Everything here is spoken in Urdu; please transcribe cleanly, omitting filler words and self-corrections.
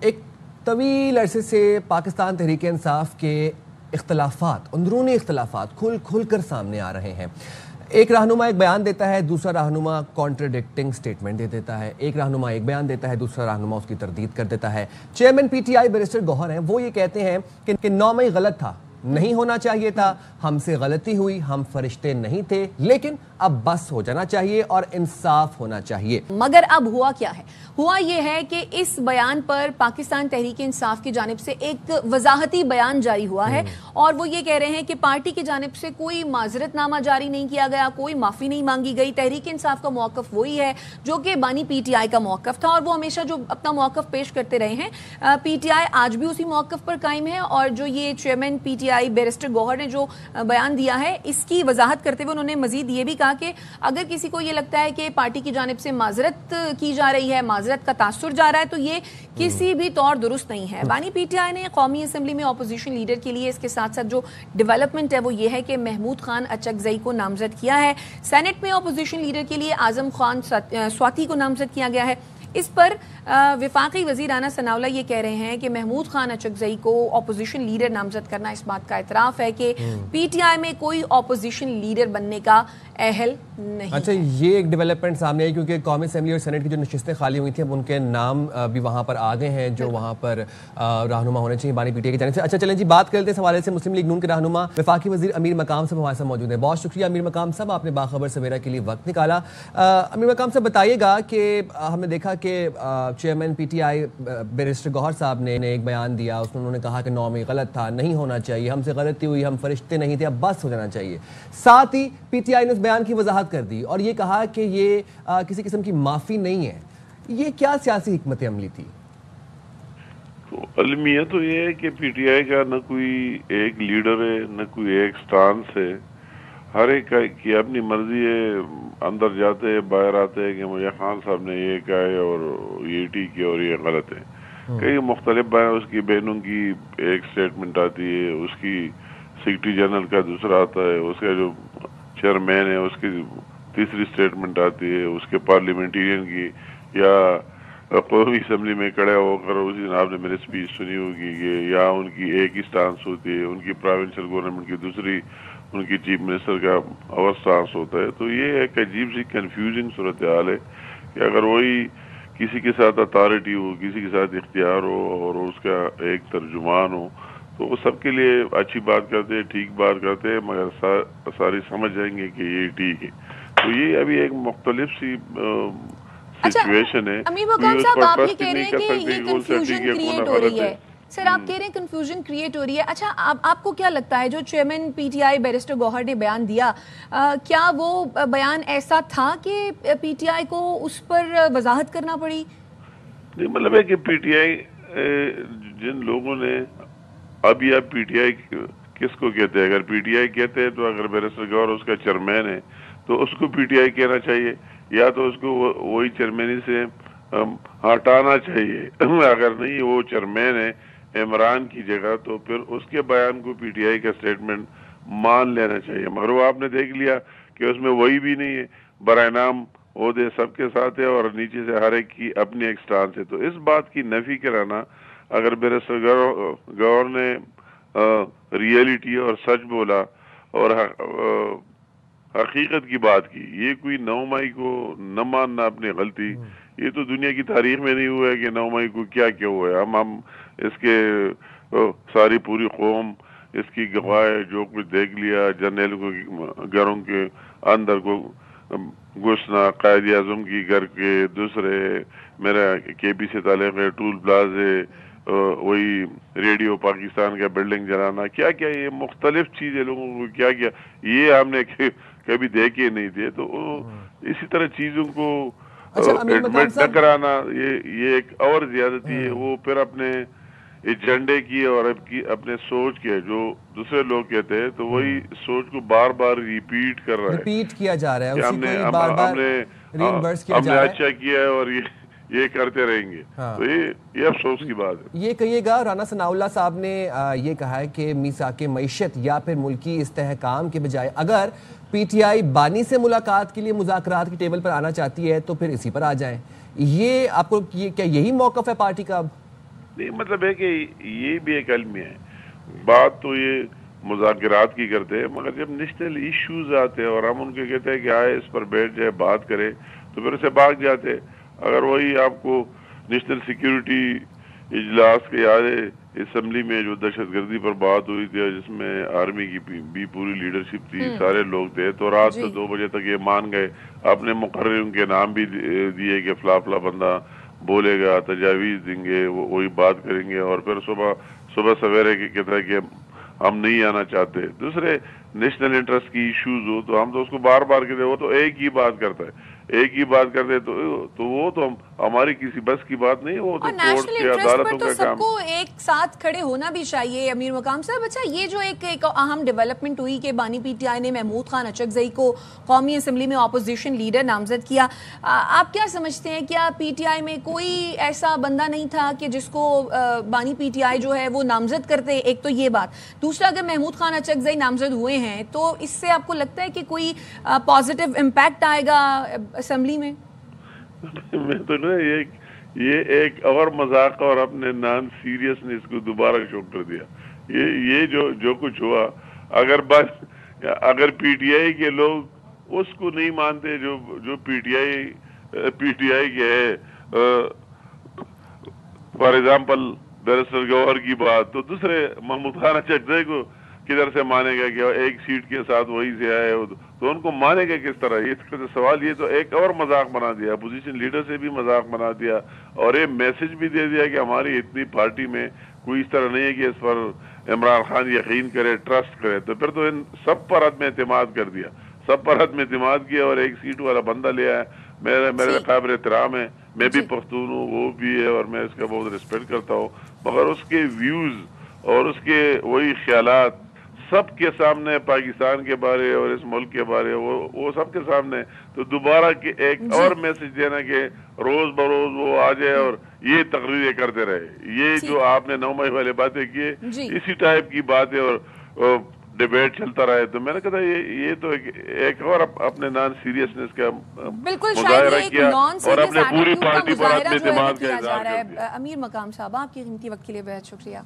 ایک طویل عرصے سے پاکستان تحریک انصاف کے اختلافات، اندرونی اختلافات کھل کر سامنے آ رہے ہیں۔ ایک رہنما ایک بیان دیتا ہے، دوسرا رہنما کانٹرڈکٹنگ سٹیٹمنٹ دے دیتا ہے۔ ایک رہنما ایک بیان دیتا ہے، دوسرا رہنما اس کی تردید کر دیتا ہے۔ Chairman P T I barrister Gohar ہیں، وہ یہ کہتے ہیں کہ 9 مئی غلط تھا، نہیں ہونا چاہیے تھا، ہم سے غلطی ہوئی، ہم فرشتے نہیں تھے، لیکن اب بس ہو جانا چاہیے اور انصاف ہونا چاہیے۔ مگر اب ہوا کیا ہے؟ ہوا یہ ہے کہ اس بیان پر پاکستان تحریک انصاف کی جانب سے ایک وضاحتی بیان جاری ہوا ہے، اور وہ یہ کہہ رہے ہیں کہ پارٹی کی جانب سے کوئی معذرت نامہ جاری نہیں کیا گیا، کوئی معافی نہیں مانگی گئی۔ تحریک انصاف کا موقف وہی ہے جو کہ بانی پی ٹی آئی کا موقف تھا، اور وہ ہمیشہ جو اپنا موقف پیش کرتے رہے ہیں۔ پی ٹی آئی آج بھی اسی موقف پر قائم ہے، اور جو یہ chairman P T I barrister Gohar نے جو بیان دیا ہے، اس کی وضاحت کرتے ہوئے انہوں نے مزید یہ بھی کہا کہ اگر کسی کو یہ لگتا ہے کہ پارٹی کی جانب سے معذرت کی جا رہی ہے، معذرت کا تاثر جا رہا ہے، تو یہ کسی بھی طور درست نہیں ہے۔ بانی پی ٹی آئی نے قومی اسمبلی میں اپوزیشن لیڈر کے لیے اس کے ساتھ ساتھ جو ڈیولپمنٹ ہے وہ یہ ہے کہ محمود خان اچکزئی کو نامزد کیا ہے۔ سینٹ میں اپوزیشن لیڈر کے لیے اعظم خان سواتی کو نامزد کیا گیا ہے۔ اس پر وفاقی وزیر رانا ثناء اللہ یہ کہہ رہے ہیں کہ محمود خان اچکزئی کو اپوزیشن لیڈر نامزد کرنا اس بات کا اعتراف ہے کہ پی ٹی آئی میں کوئی اپوزیشن لیڈر بننے کا اہل نہیں۔ اچھا، یہ ایک ڈیولپمنٹ سامنے آئی کیونکہ قومی اسمبلی اور سینٹ کی جو نشستیں خالی ہوئی تھیں اب ان کے نام بھی وہاں پر آ گئے ہیں جو وہاں پر رہنما ہونے چاہیے بانی پی ٹی آئی کی جانب سے۔ اچھا چلیں جی، بات کرتے ہیں اس حوالے سے مسلم لیگ نون کے رہنما وفاقی وزیر امیر مقام صاحب ہمارے ساتھ موجود ہیں۔ بہت شکریہ امیر مقام صاحب، آپ نے باخبر سویرا کے لیے وقت نکالا۔ امیر مقام صاحب بتائیے گا کہ ہم نے دیکھا کہ chairman P T I barrister Gohar صاحب نے ایک بیان دیا، اس میں انہوں نے کہا کہ 9 مئی غلط تھا، نہیں ہونا چاہیے، ہم سے غلطی ہوئی، ہم فرشتے نہیں تھے، اب بس ہو جانا چاہیے۔ ساتھ ہی پی ٹی آئی نے اس بیان کی وضاحت کر دی اور یہ کہا کہ یہ کسی قسم کی معافی نہیں ہے۔ یہ کیا سیاسی حکمت عملی تھی؟ المیہ تو یہ ہے کہ پی ٹی آئی کا نہ کوئی ایک لیڈر ہے، نہ کوئی ایک سٹانس ہے، ہر ایک کی اپنی مرضی ہے، اندر جاتے ہیں باہر آتے ہیں کہ مجھے خان صاحب نے یہ کہا ہے اور یہ ٹھیک ہے اور یہ غلط ہے۔ کئی مختلف بیان، اس کی بہنوں کی ایک سٹیٹمنٹ آتی ہے، اس کی سیکرٹری جنرل کا دوسرا آتا ہے، اس کا جو چیئرمین ہے اس کی تیسری سٹیٹمنٹ آتی ہے، اس کے پارلیمنٹیرین کی، یا قومی اسمبلی میں کھڑے ہو کر اسی جناب نے میری سپیچ سنی ہوگی کہ یا ان کی ایک ہی سٹانس ہوتی ہے، ان کی پروونشل گورنمنٹ کی دوسری، ان کی چیف منسٹر کا اور سٹانس ہوتا ہے۔ تو یہ ایک عجیب سی کنفیوزنگ صورتحال ہے کہ اگر وہی کسی کے ساتھ اتھارٹی ہو، کسی کے ساتھ اختیار ہو اور اس کا ایک ترجمان ہو تو وہ سب کے لیے اچھی بات کرتے ہیں، ٹھیک بات کرتے ہیں، مگر ساری سمجھ جائیں گے کہ یہ ٹھیک ہے۔ تو یہ ابھی ایک مختلف سی سچویشن ہے۔ امیر مقام صاحب، آپ یہ کہہ رہے ہیں کہ یہ کنفیوژن کریٹ ہو رہی ہے۔ سر، آپ کہہ رہے ہیں کنفیوژن کریٹ ہو رہی ہے۔ اچھا، آپ کو کیا لگتا ہے جو chairman P T I barrister Gohar نے بیان دیا، کیا وہ بیان ایسا تھا کہ پی ٹی آئی کو اس پر وضاحت کرنا پڑی؟ نہیں، مطلب ہے کہ پی ٹی آئی جن لوگوں نے اب یہ پی ٹی آئی کس کو کہتے ہیں؟ اگر پی ٹی آئی کہتے ہیں تو اگر بیرسٹر گوہر اس کا چیئرمین ہے تو اس کو پی ٹی آئی کہنا چاہیے، یا تو اس کو وہی چیئرمینی سے ہٹانا چاہیے۔ اگر نہیں وہ چیئرمین ہے عمران کی جگہ تو پھر اس کے بیان کو پی ٹی آئی کا سٹیٹمنٹ مان لینا چاہیے، مگر وہ آپ نے دیکھ لیا کہ اس میں وہی بھی نہیں ہے، برائے نام عہدے سب کے ساتھ ہے اور نیچے سے ہر ایک کی اپنی ایک سٹانس ہے۔ تو اس بات کی نفی کرانا، اگر بیرسٹر گوہر نے ریئلٹی اور سچ بولا اور حقیقت کی بات کی، یہ کوئی 9 مئی کو نہ ماننا اپنی غلطی، یہ تو دنیا کی تاریخ میں نہیں ہوا ہے کہ 9 مئی کو کیا کیا ہوا ہے۔ ہم اس کے ساری پوری قوم اس کی گواہ جو کچھ دیکھ لیا، جرنیل کو گھروں کے اندر کو گھسنا، قائد اعظم کی گھر کے دوسرے، میرا کے پی سے تعلق ہے، ٹول پلازے، وہی ریڈیو پاکستان کا بلڈنگ جلانا، کیا کیا یہ مختلف چیزیں لوگوں کو کیا کیا یہ ہم نے کبھی دیکھے نہیں تھے۔ تو اسی طرح چیزوں کو ایڈمٹ نہ کرانا یہ ایک اور زیادتی ہے۔ وہ پھر اپنے ایجنڈے کی اور اپنے سوچ کے جو دوسرے لوگ کہتے ہیں تو وہی سوچ کو بار بار ریپیٹ کر رہا ہے، ریپیٹ کیا جا رہا ہے، ہم نے اچھا کیا ہے اور یہ کرتے رہیں گے۔ تو یہ افسوس کی بات ہے۔ یہ کہیے گا، رانا ثناء اللہ صاحب نے یہ کہا ہے کہ میثاق معیشت یا پھر ملکی استحکام کے بجائے اگر پی ٹی آئی بانی سے ملاقات کے لیے مذاکرات کی ٹیبل پر آنا چاہتی ہے تو پھر اسی پر آ جائیں۔ یہ آپ کو کیا یہی موقف ہے پارٹی کا اب؟ نہیں مطلب ہے کہ یہ بھی ایک المیہ ہے. بات تو یہ مذاکرات کی کرتے ہیں، مگر جب نیشنل ایشوز آتے ہیں اور ہم ان کے کہتے ہیں کہ آئے اس پر بیٹھ جائے بات کرے تو پھر اسے بھاگ جاتے. اگر وہی آپ کو نیشنل سیکیورٹی اجلاس کے یاد ہے اسمبلی میں جو دہشت گردی پر بات ہوئی تھی جس میں آرمی کی بھی پوری لیڈرشپ تھی، سارے لوگ تھے، تو رات 2 بجے تک یہ مان گئے، اپنے مقررین کے نام بھی دیے کہ فلاں فلاں بندہ بولے گا، تجاویز دیں گے، وہی بات کریں گے، اور پھر صبح سویرے کہتا ہے کہ ہم نہیں آنا چاہتے. دوسرے نیشنل انٹرسٹ کی ایشوز ہو تو ہم تو اس کو بار بار کہتے ہیں، وہ تو ایک ہی بات کرتا ہے، ایک ہی بات کرتے تو وہ تو ہماری کسی بس کی بات نہیں، وہ تو اور نیشنل کورٹ کے انٹرسٹ پر عدالتوں تو کا سب کام. کو ایک ساتھ کھڑے ہونا بھی چاہیے. امیر مقام صاحب، اچھا یہ جو ایک اہم ڈیولپمنٹ ہوئی کہ بانی پی ٹی آئی نے محمود خان اچکزئی کو قومی اسمبلی میں اپوزیشن لیڈر نامزد کیا، آپ کیا سمجھتے ہیں کیا پی ٹی آئی میں کوئی ایسا بندہ نہیں تھا کہ جس کو بانی پی ٹی آئی جو ہے وہ نامزد کرتے؟ ایک تو یہ بات. دوسرا، اگر محمود خان اچکزئی نامزد ہوئے ہیں تو اس سے آپ کو لگتا ہے کہ کوئی پازیٹیو امپیکٹ آئے گا اسمبلی میں؟ میں تو نا یہ ایک اور مذاق اور اپنے نان سیریسنس کو دوبارہ شو کر دیا. یہ جو کچھ ہوا، اگر پی ٹی آئی کے لوگ اس کو نہیں مانتے جو پی ٹی آئی کے ہے، فار ایگزامپل بیرسٹر گوہر کی بات، تو دوسرے محمود خان اچکزئی کو کدھر سے مانے گا کہ ایک سیٹ کے ساتھ وہی سے آئے ہو، تو ان کو مانے گا کس طرح؟ یہ سوال، یہ تو ایک اور مذاق بنا دیا، اپوزیشن لیڈر سے بھی مذاق بنا دیا، اور یہ میسج بھی دے دیا کہ ہماری اتنی پارٹی میں کوئی اس طرح نہیں ہے کہ اس پر عمران خان یقین کرے، ٹرسٹ کرے. تو پھر تو ان سب پر عدم اعتماد کر دیا، سب پر عدم اعتماد کیا اور ایک سیٹ والا بندہ لیا ہے. میرے قابل احترام ہے، میں بھی پختون ہوں، وہ بھی ہے، اور میں اس کا بہت ریسپیکٹ کرتا ہوں، مگر اس کے ویوز اور اس کے وہی خیالات سب کے سامنے، پاکستان کے بارے اور اس ملک کے بارے، وہ سب کے سامنے. تو دوبارہ ایک اور میسج دینا کہ روز بروز وہ آ جائے اور یہ تقریریں کرتے رہے، یہ جو آپ نے 9 مئی والے باتیں کیے، اسی ٹائپ کی باتیں اور ڈیبیٹ چلتا رہے. تو میں نے کہا یہ تو ایک اور اپنے نان سیریسنس کا مظاہرہ کیا اور اپنے پوری پارٹی پر عدم اعتماد کا اظہار کر دیا. امیر مقام صاحب، آپ کی قیمتی وقت کے لیے بہت شکریہ.